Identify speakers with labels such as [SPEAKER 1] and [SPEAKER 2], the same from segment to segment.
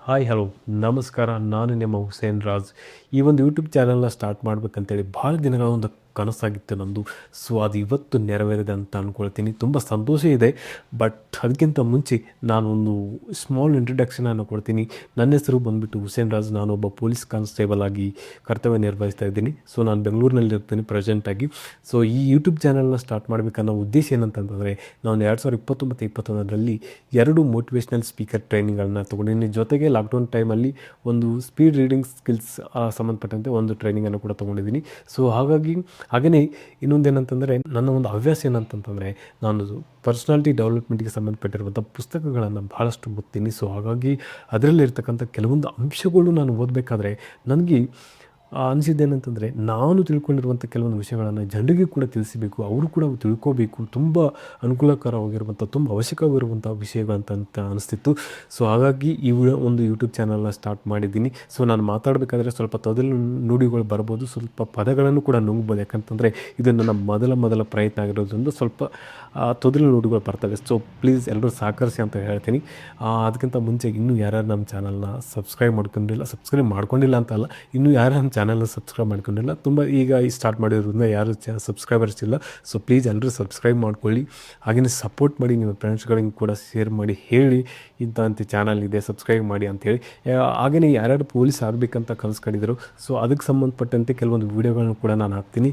[SPEAKER 1] Hi hello ನಮಸ್ಕಾರ. ನಾನು ನಿಮ್ಮ ಹುಸೇನ್ ರಾಜ್. ಈ ಒಂದು ಯೂಟ್ಯೂಬ್ ಚಾನಲ್ನ ಸ್ಟಾರ್ಟ್ ಮಾಡ್ಬೇಕಂತೇಳಿ ಭಾಳ ದಿನಗಳ ಒಂದು ಕನಸಾಗಿತ್ತು ನಂದು. ಸೊ ಅದು ಇವತ್ತು ನೆರವೇರಿದೆ ಅಂತ ಅಂದ್ಕೊಳ್ತೀನಿ. ತುಂಬ ಸಂತೋಷ ಇದೆ. ಬಟ್ ಅದಕ್ಕಿಂತ ಮುಂಚೆ ನಾನೊಂದು ಸ್ಮಾಲ್ ಇಂಟ್ರಡಕ್ಷನನ್ನು ಕೊಡ್ತೀನಿ. ನನ್ನ ಹೆಸರು ಬಂದುಬಿಟ್ಟು ಹುಸೇನ್ ರಾಜ್. ನಾನೊಬ್ಬ ಪೊಲೀಸ್ ಕಾನ್ಸ್ಟೇಬಲ್ ಆಗಿ ಕರ್ತವ್ಯ ನಿರ್ವಹಿಸ್ತಾ ಇದ್ದೀನಿ. ಸೊ ನಾನು ಬೆಂಗಳೂರಿನಲ್ಲಿರ್ತೀನಿ ಪ್ರೆಸೆಂಟಾಗಿ. ಸೊ ಈ ಯೂಟ್ಯೂಬ್ ಚಾನಲ್ನ ಸ್ಟಾರ್ಟ್ ಮಾಡಬೇಕನ್ನೋ ಉದ್ದೇಶ ಏನಂತಂದರೆ, ನಾನು 2029-21ರಲ್ಲಿ 2 ಮೋಟಿವೇಶ್ನಲ್ ಸ್ಪೀಕರ್ ಟ್ರೈನಿಂಗ್ಗಳನ್ನ ತೊಗೊಂಡಿದ್ದೀನಿ. ಜೊತೆಗೆ ಲಾಕ್ಡೌನ್ ಟೈಮಲ್ಲಿ ಒಂದು ಸ್ಪೀಡ್ ರೀಡಿಂಗ್ ಸ್ಕಿಲ್ಸ್ ಸಂಬಂಧಪಟ್ಟಂತೆ ಒಂದು ಟ್ರೈನಿಂಗನ್ನು ಕೂಡ ತೊಗೊಂಡಿದ್ದೀನಿ. ಸೊ ಹಾಗೆಯೇ ಇನ್ನೊಂದೇನಂತಂದರೆ, ನನ್ನ ಒಂದು ಹವ್ಯಾಸ ಏನಂತಂತಂದರೆ, ನಾನು ಪರ್ಸ್ನಾಲಿಟಿ ಡೆವಲಪ್ಮೆಂಟ್ಗೆ ಸಂಬಂಧಪಟ್ಟಿರುವಂಥ ಪುಸ್ತಕಗಳನ್ನು ಭಾಳಷ್ಟು ಓದ್ತೀನಿ. ಸೊ ಹಾಗಾಗಿ ಅದರಲ್ಲಿರ್ತಕ್ಕಂಥ ಕೆಲವೊಂದು ಅಂಶಗಳು ನಾನು ಓದಬೇಕಾದ್ರೆ ನನಗೆ ಅನಿಸಿದ್ದೇನಂತಂದರೆ, ನಾನು ತಿಳ್ಕೊಂಡಿರುವಂಥ ಕೆಲವೊಂದು ವಿಷಯಗಳನ್ನು ಜನರಿಗೆ ಕೂಡ ತಿಳಿಸಬೇಕು, ಅವರು ಕೂಡ ತಿಳ್ಕೋಬೇಕು. ತುಂಬ ಅನುಕೂಲಕರವಾಗಿರುವಂಥ, ತುಂಬ ಅವಶ್ಯಕವಾಗಿರುವಂಥ ವಿಷಯಗಳಂತ ಅನಿಸ್ತಿತ್ತು. ಸೊ ಹಾಗಾಗಿ ಈ ಒಂದು ಯೂಟ್ಯೂಬ್ ಚಾನಲ್ನ ಸ್ಟಾರ್ಟ್ ಮಾಡಿದ್ದೀನಿ. ಸೊ ನಾನು ಮಾತಾಡಬೇಕಾದ್ರೆ ಸ್ವಲ್ಪ ತೊದಲು ನುಡಿಗಳು ಬರ್ಬೋದು, ಸ್ವಲ್ಪ ಪದಗಳನ್ನು ಕೂಡ ನುಂಗ್ಬೋದು. ಯಾಕಂತಂದರೆ ಇದು ನನ್ನ ಮೊದಲ ಪ್ರಯತ್ನ ಆಗಿರೋದ್ರಿಂದ ಸ್ವಲ್ಪ ತೊದಲು ನುಡಿಗಳು ಬರ್ತವೆ. ಸೊ ಪ್ಲೀಸ್ ಎಲ್ಲರೂ ಸಹಕರಿಸಿ ಅಂತ ಹೇಳ್ತೀನಿ. ಅದಕ್ಕಿಂತ ಮುಂಚೆ ಇನ್ನೂ ಯಾರ್ಯಾರು ನಮ್ಮ ಚಾನಲ್ನ ಸಬ್ಸ್ಕ್ರೈಬ್ ಮಾಡ್ಕೊಂಡಿಲ್ಲ ಅಂತ ಅಲ್ಲ, ಇನ್ನೂ ಯಾರು ನಮ್ಮ ಚಾನಲ್ನ ಸಬ್ಸ್ಕ್ರೈಬ್ ಮಾಡ್ಕೊಂಡಿಲ್ಲ, ತುಂಬ ಈಗ ಸ್ಟಾರ್ಟ್ ಮಾಡಿರೋದ್ರಿಂದ ಯಾರು ಸಬ್ಸ್ಕ್ರೈಬರ್ಸ್ ಇಲ್ಲ. ಸೊ ಪ್ಲೀಸ್ ಎಲ್ಲರೂ ಸಬ್ಸ್ಕ್ರೈಬ್ ಮಾಡ್ಕೊಳ್ಳಿ. ಹಾಗೆಯೇ ಸಪೋರ್ಟ್ ಮಾಡಿ, ನಿಮ್ಮ ಫ್ರೆಂಡ್ಸ್ಗಳಿಗೆ ಕೂಡ ಶೇರ್ ಮಾಡಿ, ಹೇಳಿ ಇಂಥ ಚಾನಲ್ ಇದೆ ಸಬ್ಸ್ಕ್ರೈಬ್ ಮಾಡಿ ಅಂಥೇಳಿ. ಹಾಗೆಯೇ ಯಾರ್ಯಾರು ಪೊಲೀಸ್ ಆಗಬೇಕಂತ ಕನಸು ಕಂಡಿದ್ರು, ಸೊ ಅದಕ್ಕೆ ಸಂಬಂಧಪಟ್ಟಂತೆ ಕೆಲವೊಂದು ವೀಡಿಯೋಗಳನ್ನು ಕೂಡ ನಾನು ಹಾಕ್ತೀನಿ.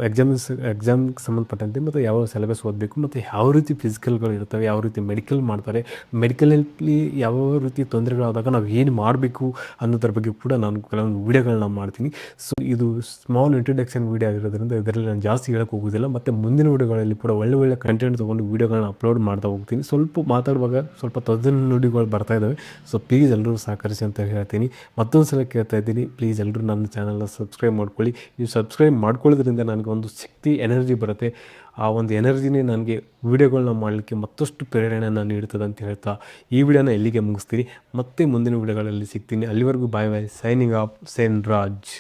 [SPEAKER 1] ಎಕ್ಸಾಮ್ಗೆ ಸಂಬಂಧಪಟ್ಟಂತೆ ಮತ್ತು ಯಾವ ಸಿಲೆಬಸ್ ಓದಬೇಕು, ಮತ್ತು ಯಾವ ರೀತಿ ಫಿಸಿಕಲ್ಗಳು ಇರ್ತವೆ, ಯಾವ ರೀತಿ ಮೆಡಿಕಲ್ ಮಾಡ್ತಾರೆ, ಮೆಡಿಕಲಲ್ಲಿ ಯಾವ ರೀತಿ ತೊಂದರೆಗಳಾದಾಗ ನಾವು ಏನು ಮಾಡಬೇಕು ಅನ್ನೋದ್ರ ಬಗ್ಗೆ ಕೂಡ ನಾನು ಕೆಲವೊಂದು ವೀಡಿಯೋಗಳನ್ನ ಮಾಡ್ತೀನಿ. ಸೊ ಇದು ಸ್ಮಾಲ್ ಇಂಟ್ರಡಕ್ಷನ್ ವೀಡಿಯೋ ಆಗಿರೋದ್ರಿಂದ ಇದರಲ್ಲಿ ನಾನು ಜಾಸ್ತಿ ಹೇಳಕ್ಕೆ ಹೋಗೋದಿಲ್ಲ. ಮತ್ತು ಮುಂದಿನ ವೀಡಿಯೋಗಳಲ್ಲಿ ಕೂಡ ಒಳ್ಳೆ ಕಂಟೆಂಟ್ ತೊಗೊಂಡು ವೀಡಿಯೋಗಳನ್ನ ಅಪ್ಲೋಡ್ ಮಾಡ್ತಾ ಹೋಗ್ತೀನಿ. ಸ್ವಲ್ಪ ಮಾತಾಡುವಾಗ ಸ್ವಲ್ಪ ತೊದಲು ನುಡಿಗಳು ಬರ್ತಾ ಇದ್ದಾವೆ. ಸೊ ಪ್ಲೀಸ್ ಎಲ್ಲರೂ ಸಹಕರಿಸಿ ಅಂತ ಹೇಳ್ತೀನಿ. ಮತ್ತೊಂದು ಸಲ ಕೇಳ್ತಾ ಇದ್ದೀನಿ, ಪ್ಲೀಸ್ ಎಲ್ಲರೂ ನನ್ನ ಚಾನಲ್ನ ಸಬ್ಸ್ಕ್ರೈಬ್ ಮಾಡ್ಕೊಳ್ಳಿ. ನೀವು ಸಬ್ಸ್ಕ್ರೈಬ್ ಮಾಡ್ಕೊಳ್ಳೋದ್ರಿಂದ ನನಗೆ ಒಂದು ಶಕ್ತಿ, ಎನರ್ಜಿ ಬರುತ್ತೆ. ಆ ಒಂದು ಎನರ್ಜಿನೇ ನನಗೆ ವೀಡಿಯೋಗಳನ್ನ ಮಾಡಲಿಕ್ಕೆ ಮತ್ತಷ್ಟು ಪ್ರೇರಣೆಯನ್ನು ನೀಡ್ತದೆ ಅಂತ ಹೇಳ್ತಾ ಈ ವಿಡಿಯೋನ ಎಲ್ಲಿಗೆ ಮುಗಿಸ್ತೀನಿ. ಮತ್ತೆ ಮುಂದಿನ ವೀಡಿಯೋಗಳಲ್ಲಿ ಸಿಗ್ತೀನಿ. ಅಲ್ಲಿವರೆಗೂ bye bye. Signing off Hussain Raj.